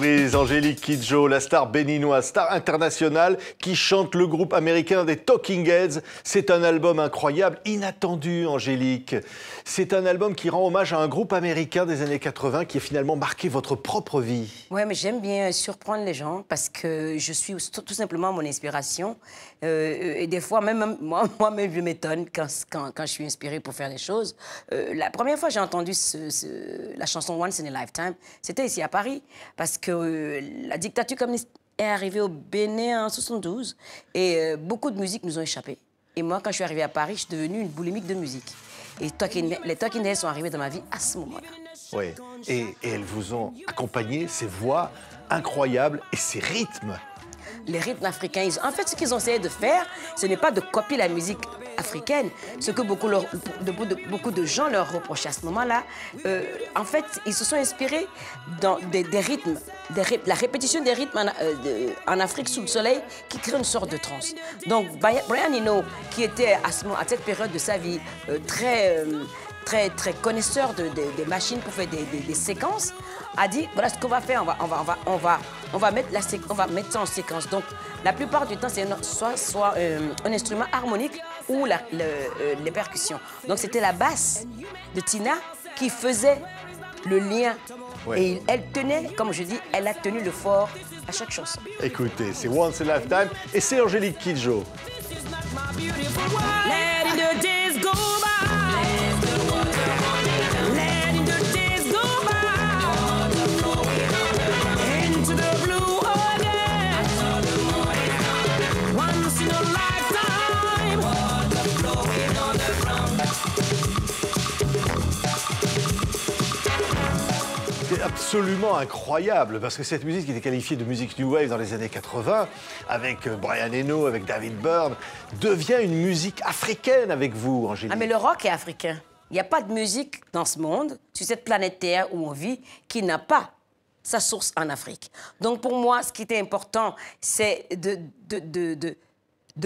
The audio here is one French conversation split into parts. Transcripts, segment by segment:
surprise, Angélique Kidjo, la star béninoise, star internationale, qui chante le groupe américain des Talking Heads. C'est un album incroyable, inattendu, Angélique. C'est un album qui rend hommage à un groupe américain des années 80 qui a finalement marqué votre propre vie. Oui, mais j'aime bien surprendre les gens parce que je suis tout simplement mon inspiration. Et des fois, même moi-même, je m'étonne quand je suis inspirée pour faire les choses. La première fois que j'ai entendu la chanson Once in a Lifetime, c'était ici à Paris, parce que la dictature communiste est arrivée au Bénin en 72 et beaucoup de musiques nous ont échappé. Et moi, quand je suis arrivée à Paris, je suis devenue une boulimique de musique. Et les Talking Heads sont arrivés dans ma vie à ce moment-là. Oui, et elles vous ont accompagné, ces voix incroyables et ces rythmes. Les rythmes africains, en fait, ce qu'ils ont essayé de faire, ce n'est pas de copier la musique africaine, ce que beaucoup de gens leur reprochaient à ce moment-là. En fait, ils se sont inspirés des rythmes, la répétition des rythmes en Afrique sous le soleil qui crée une sorte de transe. Donc, Brian Eno, qui était à cette période de sa vie très connaisseur des machines pour faire des séquences, a dit, voilà ce qu'on va faire, on va mettre ça en séquence. Donc, la plupart du temps, c'est soit un instrument harmonique ou les percussions. Donc, c'était la basse de Tina qui faisait le lien. Ouais. Et elle tenait, comme je dis, elle a tenu le fort à chaque chanson. Écoutez, c'est Once in a Lifetime et c'est Angélique Kidjo. C'est absolument incroyable, parce que cette musique qui était qualifiée de musique New Wave dans les années 80, avec Brian Eno, avec David Byrne, devient une musique africaine avec vous, Angélique. Ah, mais le rock est africain. Il n'y a pas de musique dans ce monde, sur cette planète Terre où on vit, qui n'a pas sa source en Afrique. Donc pour moi, ce qui était important, c'est de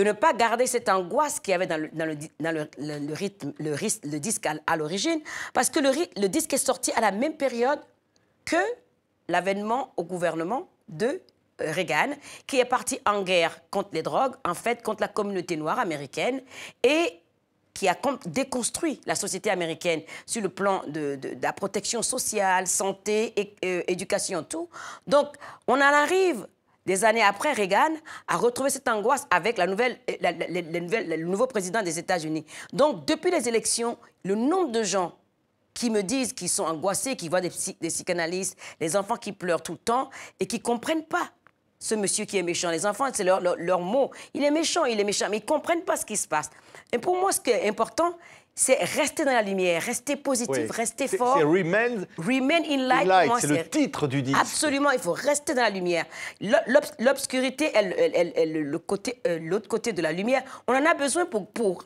ne pas garder cette angoisse qu'il y avait dans le disque à l'origine, parce que le disque est sorti à la même période que l'avènement au gouvernement de Reagan, qui est parti en guerre contre les drogues, en fait, contre la communauté noire américaine, et qui a déconstruit la société américaine sur le plan de la protection sociale, santé, éducation, tout. Donc, on en arrive des années après Reagan à retrouver cette angoisse avec le nouveau président des États-Unis. Donc, depuis les élections, le nombre de gens qui me disent qu'ils sont angoissés, qui voient des psychanalystes, les enfants qui pleurent tout le temps et qui ne comprennent pas ce monsieur qui est méchant. Les enfants, c'est leur mot. Il est méchant, mais ils ne comprennent pas ce qui se passe. Et pour moi, ce qui est important, c'est rester dans la lumière, rester positif, oui, rester fort. C'est Remain in Light. C'est le titre du disque. Absolument, il faut rester dans la lumière. L'obscurité, l'autre côté de la lumière, on en a besoin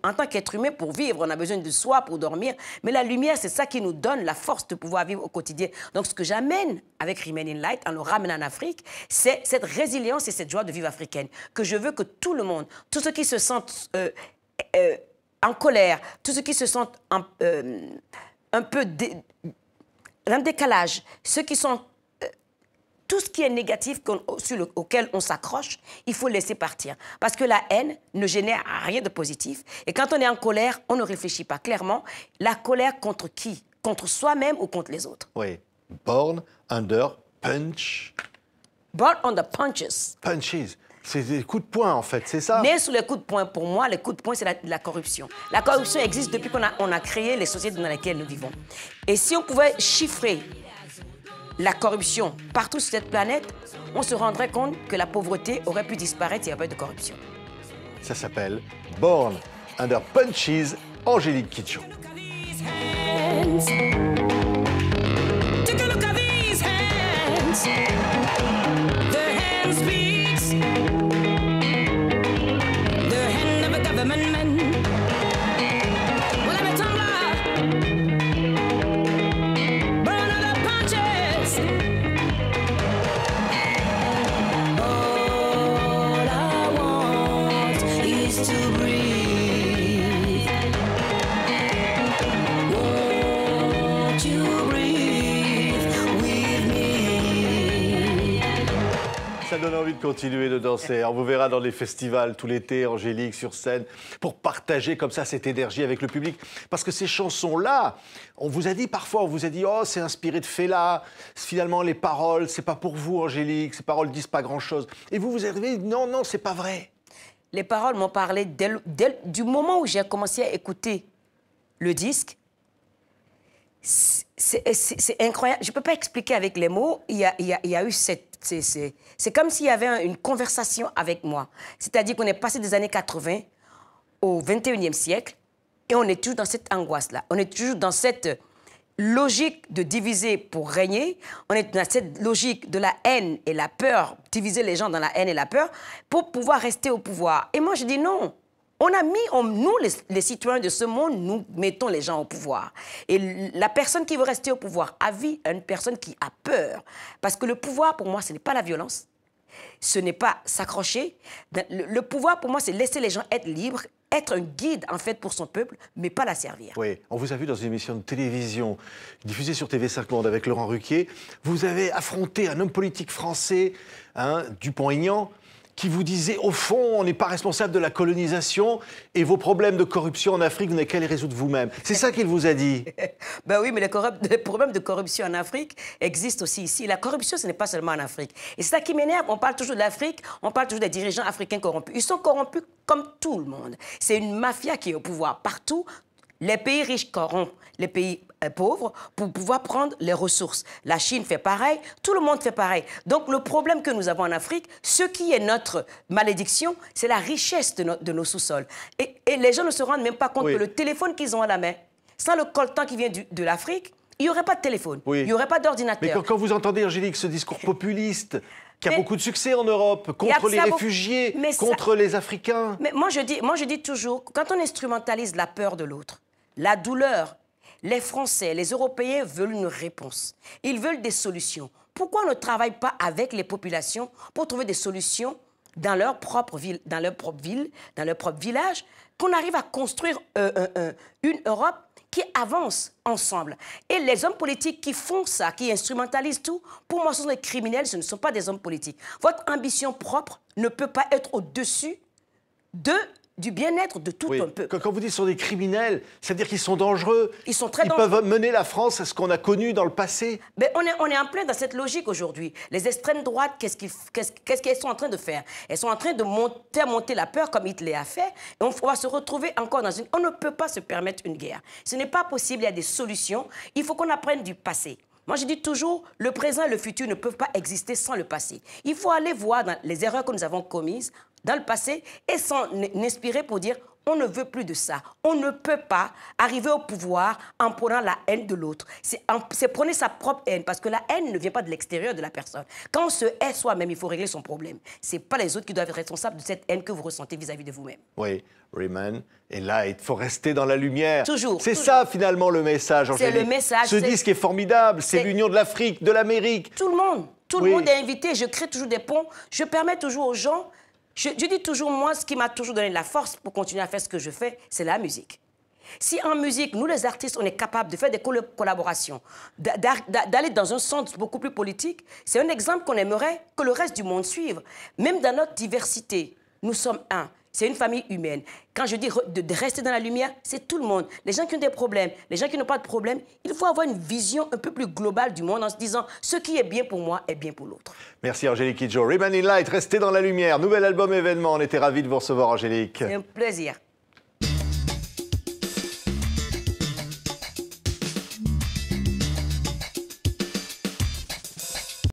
en tant qu'être humain pour vivre. On a besoin de soi pour dormir. Mais la lumière, c'est ça qui nous donne la force de pouvoir vivre au quotidien. Donc, ce que j'amène avec Remain in Light, en le ramenant en Afrique, c'est cette résilience et cette joie de vivre africaine. Que je veux que tout le monde, tous ceux qui se sentent en colère, tous ceux qui se sentent un peu en décalage, ceux qui sont... tout ce qui est négatif auquel on s'accroche, il faut laisser partir. Parce que la haine ne génère rien de positif. Et quand on est en colère, on ne réfléchit pas clairement. La colère contre qui? Contre soi-même ou contre les autres? Oui. Born under punch. Born under punches. Punches. C'est des coups de poing, en fait, c'est ça? Né sous les coups de poing, pour moi, les coups de poing, c'est la corruption. La corruption existe depuis qu'on a créé les sociétés dans lesquelles nous vivons. Et si on pouvait chiffrer la corruption partout sur cette planète, on se rendrait compte que la pauvreté aurait pu disparaître s'il n'y avait pas de corruption. Ça s'appelle Born Under Punches, Angélique Kidjo. To breathe. Ça donne envie de continuer de danser. On vous verra dans les festivals tout l'été, Angélique, sur scène, pour partager comme ça cette énergie avec le public. Parce que ces chansons-là, on vous a dit parfois, on vous a dit « Oh, c'est inspiré de Fela. Finalement, les paroles, c'est pas pour vous, Angélique. Ces paroles disent pas grand-chose. » Et vous avez dit « Non, non, c'est pas vrai. » Les paroles m'ont parlé du moment où j'ai commencé à écouter le disque. C'est incroyable. Je ne peux pas expliquer avec les mots. Il y a eu cette... C'est comme s'il y avait une conversation avec moi. C'est-à-dire qu'on est passé des années 80 au 21e siècle et on est toujours dans cette angoisse-là. On est toujours dans cette logique de diviser pour régner. On est dans cette logique de la haine et la peur, diviser les gens dans la haine et la peur pour pouvoir rester au pouvoir. Et moi, je dis non. On a mis, nous, les citoyens de ce monde, nous mettons les gens au pouvoir. Et la personne qui veut rester au pouvoir a vu une personne qui a peur. Parce que le pouvoir, pour moi, ce n'est pas la violence. Ce n'est pas s'accrocher. Le pouvoir, pour moi, c'est laisser les gens être libres, être un guide, en fait, pour son peuple, mais pas la servir. Oui, on vous a vu dans une émission de télévision diffusée sur TV5 Monde avec Laurent Ruquier. Vous avez affronté un homme politique français, Dupont-Aignan, qui vous disait, au fond, on n'est pas responsable de la colonisation et vos problèmes de corruption en Afrique, vous n'avez qu'à les résoudre vous-même. C'est ça qu'il vous a dit. Ben oui, mais les problèmes de corruption en Afrique existent aussi ici. La corruption, ce n'est pas seulement en Afrique. Et c'est ça qui m'énerve. On parle toujours de l'Afrique, on parle toujours des dirigeants africains corrompus. Ils sont corrompus comme tout le monde. C'est une mafia qui est au pouvoir partout. Les pays riches corrompent les pays pauvres pour pouvoir prendre les ressources. La Chine fait pareil, tout le monde fait pareil. Donc le problème que nous avons en Afrique, ce qui est notre malédiction, c'est la richesse de nos sous-sols. Et les gens ne se rendent même pas compte que le téléphone qu'ils ont à la main, sans le coltan qui vient de l'Afrique, il n'y aurait pas de téléphone, il n'y aurait pas d'ordinateur. Mais quand vous entendez, Angélique, ce discours populiste qui a beaucoup de succès en Europe, contre les réfugiés, contre les Africains... Mais moi, je dis toujours, quand on instrumentalise la peur de l'autre, la douleur, les Français, les Européens veulent une réponse. Ils veulent des solutions. Pourquoi on ne travaille pas avec les populations pour trouver des solutions dans leur propre ville, dans leur propre village, qu'on arrive à construire une Europe qui avance ensemble. Et les hommes politiques qui font ça, qui instrumentalisent tout, pour moi, ce sont des criminels, ce ne sont pas des hommes politiques. Votre ambition propre ne peut pas être au-dessus du bien-être de tout un peuple. Quand vous dites qu'ils sont des criminels, c'est-à-dire qu'ils sont dangereux. Ils sont très dangereux. Ils peuvent mener la France à ce qu'on a connu dans le passé. Mais on est en plein dans cette logique aujourd'hui. Les extrêmes droites, qu'est-ce qu'elles sont en train de faire? Elles sont en train de monter la peur comme Hitler a fait. Et on va se retrouver encore dans une... On ne peut pas se permettre une guerre. Ce n'est pas possible, il y a des solutions. Il faut qu'on apprenne du passé. Moi, je dis toujours, le présent et le futur ne peuvent pas exister sans le passé. Il faut aller voir dans les erreurs que nous avons commises dans le passé et s'en inspirer pour dire on ne veut plus de ça. On ne peut pas arriver au pouvoir en prenant la haine de l'autre. C'est prendre sa propre haine, parce que la haine ne vient pas de l'extérieur de la personne. Quand on se hait soi-même, il faut régler son problème. Ce n'est pas les autres qui doivent être responsables de cette haine que vous ressentez vis-à-vis de vous-même. Oui, Remain est là, il faut rester dans la lumière. Toujours. C'est ça, finalement, le message, Angélique. C'est le message. Ce disque est formidable, c'est l'union de l'Afrique, de l'Amérique. Tout le monde. Tout le monde est invité. Je crée toujours des ponts. Je permets toujours aux gens... Je dis toujours, moi, ce qui m'a toujours donné la force pour continuer à faire ce que je fais, c'est la musique. Si en musique, nous les artistes, on est capable de faire des collaborations, d'aller dans un sens beaucoup plus politique, c'est un exemple qu'on aimerait que le reste du monde suive. Même dans notre diversité, nous sommes un. C'est une famille humaine. Quand je dis de rester dans la lumière, c'est tout le monde. Les gens qui ont des problèmes, les gens qui n'ont pas de problème, il faut avoir une vision un peu plus globale du monde en se disant ce qui est bien pour moi est bien pour l'autre. Merci Angélique Kidjo. Remain in Light, restez dans la lumière. Nouvel album événement. On était ravis de vous recevoir, Angélique. C'est un plaisir.